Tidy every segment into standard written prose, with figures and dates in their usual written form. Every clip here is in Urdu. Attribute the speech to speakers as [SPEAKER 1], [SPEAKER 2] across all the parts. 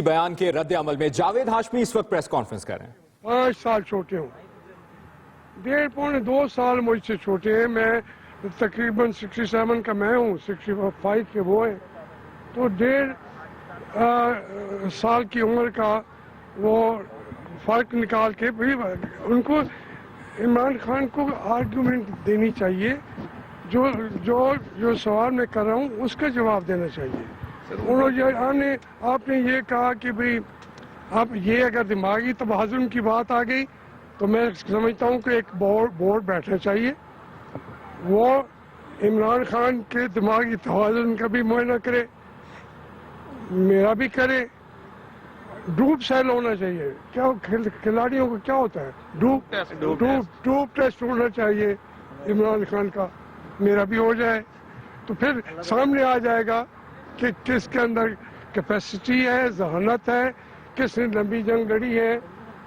[SPEAKER 1] بیان کے رد عمل میں جاوید ہاشمی اس وقت پریس کانفرنس کر رہے ہیں۔
[SPEAKER 2] 5 سال چھوٹے ہوں، 1.5-2 سال مجھ سے چھوٹے ہیں، میں تقریباً 67 کا میں ہوں، 65 کے وہ ہیں، تو 1.5 سال کی عمر کا وہ فرق نکال کے بھی ان کو عمران خان کو آرگومنٹ دینی چاہیے، جو سوال میں کر رہا ہوں اس کا جواب دینا چاہیے۔ آپ نے یہ کہا کہ بھئی اب یہ اگر دماغی توازن کی بات آ گئی تو میں سمجھتا ہوں کہ ایک بورڈ بیٹھنا چاہیے، وہ عمران خان کے دماغی توازن کا بھی معائنہ کرے، میرا بھی کرے، ڈوپ سیل ہونا چاہیے۔ کیا کھلاڑیوں کو کیا ہوتا ہے؟ ڈوپ ٹیسٹ ہونا چاہیے عمران خان کا، میرا بھی ہو جائے تو پھر سامنے آ جائے گا کہ کس کے اندر کیپیسٹی ہے، ذہانت ہے، کس نے لمبی جنگ لڑی ہے۔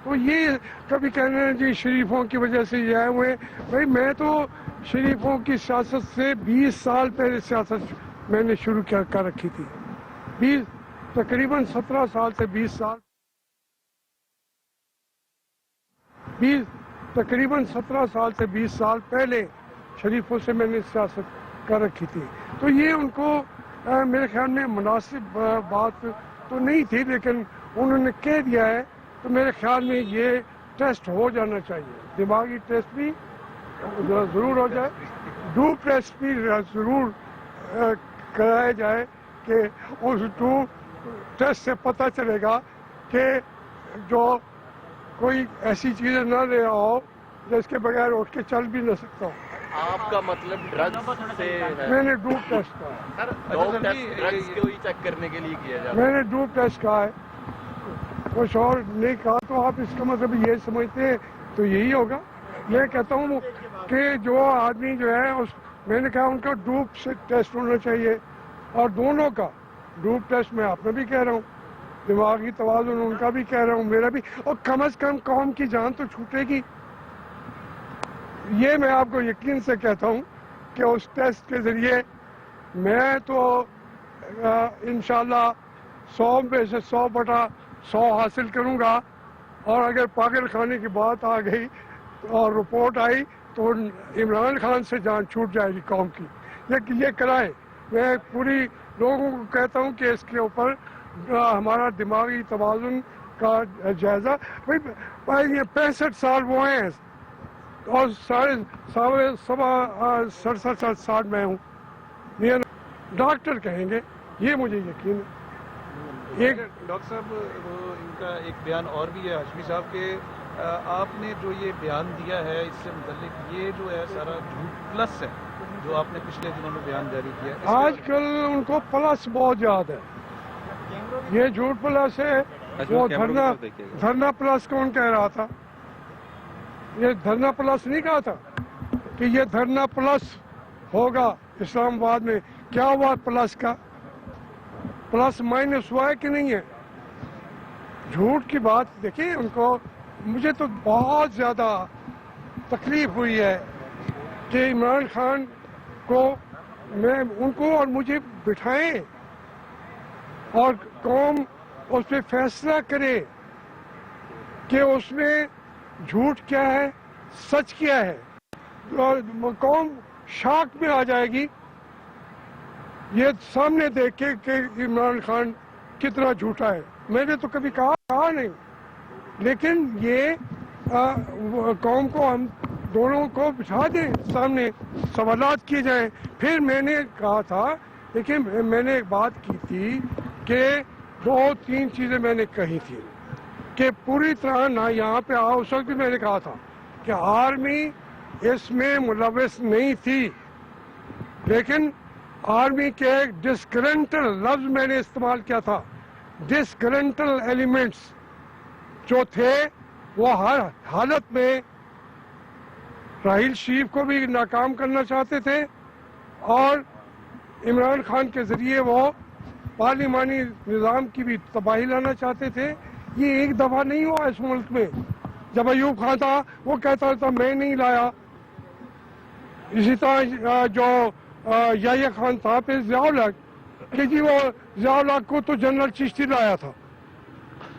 [SPEAKER 2] تو یہ کبھی کہنا ہے جی شریفوں کی وجہ سے یہ آئے ہوئے، بھائی میں تو شریفوں کی سیاست سے 20 سال پہلے سیاست میں نے شروع کر رکھی تھی، تقریباً 17 سال سے 20 سال، تقریباً 17 سال سے 20 سال پہلے شریفوں سے میں نے سیاست کر رکھی تھی۔ تو یہ ان کو میرے خیال میں مناسب بات تو نہیں تھی، لیکن انہوں نے کہہ دیا ہے تو میرے خیال میں یہ ٹیسٹ ہو جانا چاہیے، دماغی ٹیسٹ بھی ضرور ہو جائے، ڈوپ ٹیسٹ بھی ضرور کرایا جائے کہ اس ڈوپ ٹیسٹ سے پتہ چلے گا کہ جو کوئی ایسی چیزیں نہ لے رہا ہو جس کے بغیر اٹھ کے چل بھی نہ سکتا ہو۔
[SPEAKER 3] آپ کا مطلب ڈرگز سے ہے؟
[SPEAKER 2] میں نے ڈوپ ٹیسٹ کہا ہے،
[SPEAKER 3] ڈرگز کو ہی چیک کرنے کے لیے کیا جاتا ہے۔
[SPEAKER 2] میں نے ڈوپ ٹیسٹ کہا ہے، کچھ اور نہیں کہا تو آپ اس کا مطلب یہ سمجھتے ہیں تو یہی ہوگا۔ میں کہتا ہوں کہ جو آدمی جو ہے میں نے کہا ان کا ڈوپ سے ٹیسٹ ہونا چاہیے، اور دونوں کا ڈوپ ٹیسٹ میں آپ نے بھی کہہ رہا ہوں، دماغی توازن ان کا بھی کہہ رہا ہوں، میرا بھی، اور کم از کم قوم کی جان تو چھوٹے گی۔ یہ میں آپ کو یقین سے کہتا ہوں کہ اس ٹیسٹ کے ذریعے میں تو انشاءاللہ 100 میں سے 100/100 حاصل کروں گا، اور اگر پاگل خانے کی بات آ گئی اور رپورٹ آئی تو عمران خان سے جان چھوٹ جائے گی قوم کی۔ یہ کرائے، میں پوری لوگوں کو کہتا ہوں کہ اس کے اوپر ہمارا دماغی توازن کا جائزہ، بھائی یہ 65 سال وہ ہیں اور 67 سال میں ہوں، ڈاکٹر کہیں گے، یہ مجھے یقین ہے۔
[SPEAKER 4] ڈاکٹر صاحب وہ ان کا ایک بیان اور بھی ہے ہاشمی صاحب کہ آپ نے جو یہ بیان دیا ہے اس سے متعلق یہ جو ہے سارا جھوٹ پلس ہے جو آپ نے پچھلے دنوں میں بیان جاری کیا ہے۔
[SPEAKER 2] آج کل ان کو پلس بہت یاد ہے، یہ جھوٹ پلس ہے، وہ دھرنا پلس کون کہہ رہا تھا؟ یہ دھرنا پلس نہیں کہا تھا کہ یہ دھرنا پلس ہوگا اسلام آباد میں؟ کیا ہوا پلس کا؟ پلس مائنس ہوا ہے کہ نہیں ہے؟ جھوٹ کی بات دیکھیں ان کو، مجھے تو بہت زیادہ تکلیف ہوئی ہے کہ عمران خان کو میں ان کو اور مجھے بٹھائیں اور قوم اس پہ فیصلہ کرے کہ اس میں جھوٹ کیا ہے، سچ کیا ہے، اور قوم شاک میں آ جائے گی یہ سامنے دیکھ کے کہ عمران خان کتنا جھوٹا ہے۔ میں نے تو کبھی کہا نہیں، لیکن یہ قوم کو ہم دونوں کو بٹھا دیں، سامنے سوالات کیے جائیں۔ پھر میں نے کہا تھا، لیکن میں نے ایک بات کی تھی کہ 2-3 چیزیں میں نے کہی تھی کہ پوری طرح نہ یہاں پہ آؤ، اس وقت بھی میں نے کہا تھا کہ آرمی اس میں ملوث نہیں تھی، لیکن آرمی کے ڈسگرنٹل لفظ میں نے استعمال کیا تھا، ڈسگرنٹل ایلیمنٹس جو تھے وہ ہر حالت میں راحیل شریف کو بھی ناکام کرنا چاہتے تھے، اور عمران خان کے ذریعے وہ پارلیمانی نظام کی بھی تباہی لانا چاہتے تھے۔ یہ ایک دفعہ نہیں ہوا اس ملک میں، جب ایوب خان تھا وہ کہتا تھا میں نہیں لایا، اسی طرح جو یحییٰ خان تھا، پھر ضیاء الحق کہ جی وہ ضیاء الحق کو تو جنرل چشتی لایا تھا،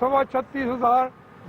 [SPEAKER 2] 36,500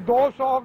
[SPEAKER 2] 200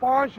[SPEAKER 2] 5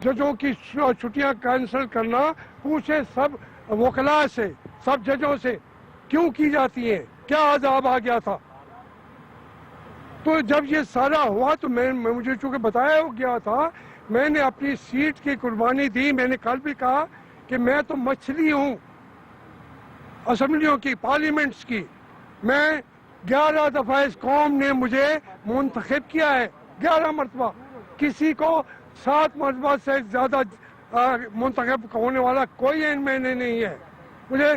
[SPEAKER 2] ججوں کی چھٹیاں کینسل کرنا پوچھے سب وکلاء سے، سب ججوں سے کیوں کی جاتی ہیں، کیا عذاب آ گیا تھا؟ تو جب یہ سارا ہوا تو مجھے چونکہ بتایا گیا تھا، میں نے اپنی سیٹ کی قربانی دی. میں نے کل بھی کہا کہ میں تو مچھلی ہوں اسمبلیوں کی، پارلیمنٹس کی. میں 11 دفعہ اس قوم نے مجھے منتخب کیا ہے، 11 مرتبہ. کسی کو 7 مرتبہ سے زیادہ منتخب ہونے والا کوئی ان میں نے نہیں ہے. مجھے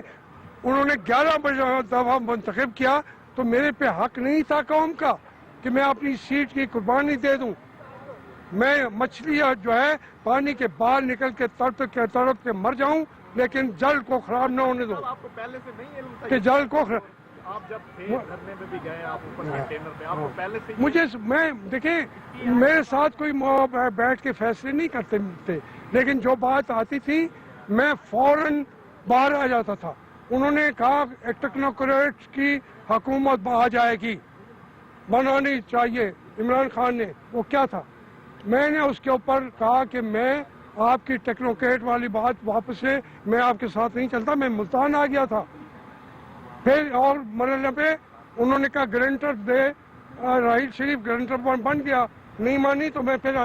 [SPEAKER 2] انہوں نے 11 دفعہ منتخب کیا تو میرے پہ حق نہیں تھا قوم کا کہ میں اپنی سیٹ کی قربانی دے دوں. میں مچھلی جو ہے پانی کے باہر نکل کے تڑپ کے مر جاؤں، لیکن جل کو خراب نہ ہونے دوں.
[SPEAKER 5] آپ کو پہلے سے نہیں علم تھا
[SPEAKER 2] کہ جل کو
[SPEAKER 5] آپ جب تھے دھرنے میں بھی گئے آپ اوپر کنٹینر میں، آپ کو پہلے سے
[SPEAKER 2] مجھے میں دیکھیں میرے ساتھ کوئی بیٹھ کے فیصلے نہیں کرتے تھے، لیکن جو بات آتی تھی میں فوراً باہر آ جاتا تھا. انہوں نے کہا ٹیکنوکریٹس کی حکومت آ جائے گی، بنانی چاہیے عمران خان نے. وہ کیا تھا؟ میں نے اس کے اوپر کہا کہ میں آپ کی ٹیکنوکریٹ والی بات واپس سے میں آپ کے ساتھ نہیں چلتا. میں ملتان آ گیا تھا. پھر اور مرحلے پہ انہوں نے کہا گرنٹر دے، راحیل شریف گرنٹر بن گیا. نہیں مانی تو میں پھر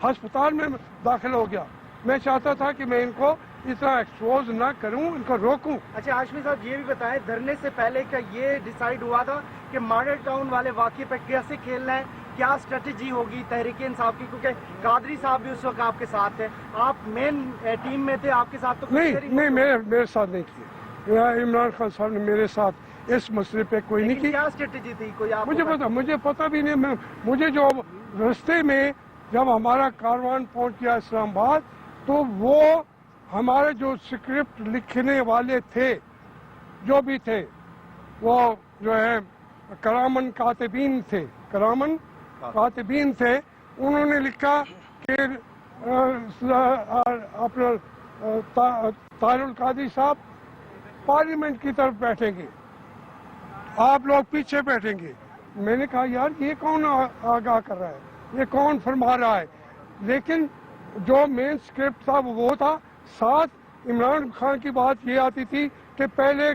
[SPEAKER 2] ہسپتال میں داخل ہو گیا. میں چاہتا تھا کہ میں ان کو اتنا ایکسپوز نہ کروں، ان کو روکوں.
[SPEAKER 6] اچھا ہاشمی صاحب یہ بھی بتائیں، دھرنے سے پہلے کیا یہ ڈیسائیڈ ہوا تھا کہ ماڈل ٹاؤن والے واقعے پہ کیسے کھیلنا ہے، کیا اسٹریٹجی ہوگی تحریک انصاف کی؟ کیونکہ قادری صاحب بھی اس وقت آپ کے ساتھ تھے، آپ مین ٹیم میں تھے، آپ کے ساتھ تو
[SPEAKER 2] نہیں میرے ساتھ نہیں کیا. عمران خان صاحب نے میرے ساتھ اس مسئلے پہ کوئی نہیں کی.
[SPEAKER 6] کیا اسٹریٹجی تھی کوئی آپ
[SPEAKER 2] مجھے پتا بھی نہیں. مجھے جو رستے میں جب ہمارا کاروان پہنچ گیا اسلام آباد تو وہ ہمارے جو اسکرپٹ لکھنے والے تھے جو بھی تھے وہ جو ہے کرامن کاتبین تھے، انہوں نے لکھا کہ اپنا طاہر القادری صاحب پارلیمنٹ کی طرف بیٹھیں گے، آپ لوگ پیچھے بیٹھیں گے. میں نے کہا یار یہ کون آگاہ کر رہا ہے، یہ کون فرما رہا ہے؟ لیکن جو مین اسکرپٹ تھا وہ تھا. ساتھ عمران خان کی بات یہ آتی تھی کہ پہلے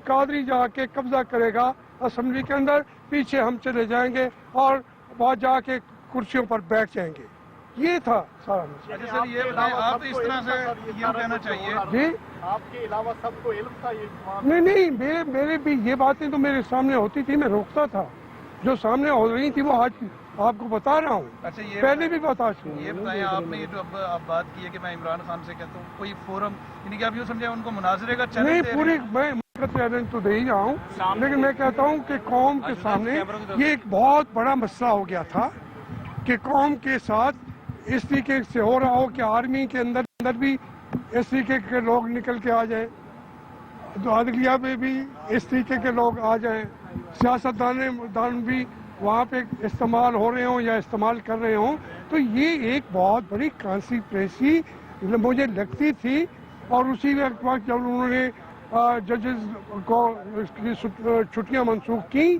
[SPEAKER 2] قادری جا کے قبضہ کرے گا اسمبلی کے اندر، پیچھے ہم چلے جائیں گے اور وہاں جا کے کرسیوں پر بیٹھ جائیں گے. یہ تھا سارا مسئلہ.
[SPEAKER 4] اچھا سر یہ بتائیں، آپ اس طرح سے یہ کہنا چاہیے
[SPEAKER 2] جی
[SPEAKER 5] آپ کے علاوہ سب کو علم تھا یہ؟
[SPEAKER 2] نہیں میرے بھی یہ باتیں تو میرے سامنے ہوتی تھی، میں روکتا تھا. جو سامنے ہو رہی تھی وہ آج آپ کو بتا رہا ہوں.
[SPEAKER 4] اچھا
[SPEAKER 2] پہلے بھی بتا چکا ہوں.
[SPEAKER 4] یہ بتائیں آپ نے جو اب آپ بات کی ہے کہ میں عمران خان سے کہتا ہوں کوئی فورم، یعنی کہ آپ یوں سمجھیں ان کو مناظرے کا چیلنج
[SPEAKER 2] نہیں
[SPEAKER 4] دے رہے
[SPEAKER 2] پوری
[SPEAKER 4] ہیں؟
[SPEAKER 2] میں چیلنج تو دے ہی رہا ہوں، لیکن میں کہتا ہوں کہ قوم کے سامنے یہ ایک بہت بڑا مسئلہ ہو گیا تھا کہ قوم کے ساتھ اس طریقے سے ہو رہا ہو کہ آرمی کے اندر بھی اس طریقے کے لوگ نکل کے آ جائیں، عدلیہ میں بھی اس طریقے کے لوگ آ جائیں، سیاست دان بھی وہاں پہ استعمال ہو رہے ہوں یا استعمال کر رہے ہوں. تو یہ ایک بہت بڑی کانسپریسی مجھے لگتی تھی. اور اسی وقت جب انہوں نے ججز کو چھٹیاں منسوخ کی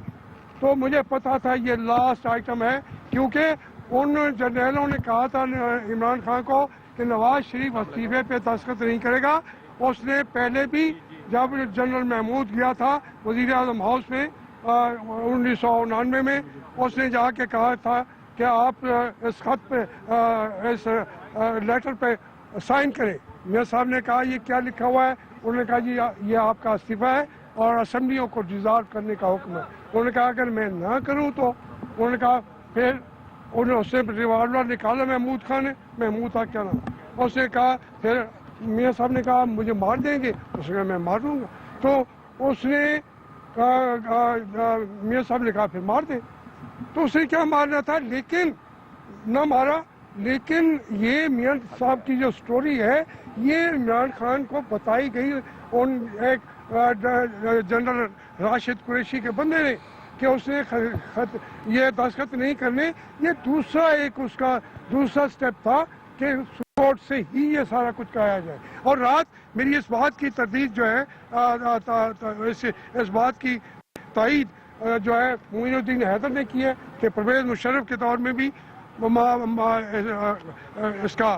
[SPEAKER 2] تو مجھے پتا تھا یہ لاسٹ آئٹم ہے، کیونکہ ان جرنیلوں نے کہا تھا عمران خان کو کہ نواز شریف استعفے پہ دستخط نہیں کرے گا. اس نے پہلے بھی جب جنرل محمود گیا تھا وزیر اعظم ہاؤس میں 1999 میں، اس نے جا کے کہا تھا کہ آپ اس خط پہ اس لیٹر پہ سائن کریں. میاں صاحب نے کہا یہ کیا لکھا ہوا ہے؟ انہوں نے کہا جی یہ آپ کا استعفیٰ ہے اور اسمبلیوں کو ڈیزالو کرنے کا حکم ہے. انہوں نے کہا اگر میں نہ کروں تو انہوں نے کہا پھر اس نے ریوالور نکالا محمود خان نے، محمود تھا کیا نام، اس نے کہا پھر میاں صاحب نے کہا مجھے مار دیں گے، اس نے کہا میں مار دوں گا. تو اس نے میاں صاحب نے کہا پھر مار دیں. تو اس نے کیا مارنا تھا، لیکن نہ مارا. لیکن یہ میاں صاحب کی جو سٹوری ہے یہ عمران خان کو بتائی گئی ان ایک جنرل راشد قریشی کے بندے نے کہ اس نے یہ دستخط نہیں کرنے. یہ دوسرا ایک اس کا دوسرا سٹیپ تھا کہ کورٹ سے ہی یہ سارا کچھ کہا جائے. اور رات میری اس بات کی تردید جو ہے اس بات کی تائید جو ہے معین الدین حیدر نے کی ہے کہ پرویز مشرف کے دور میں بھی اس کا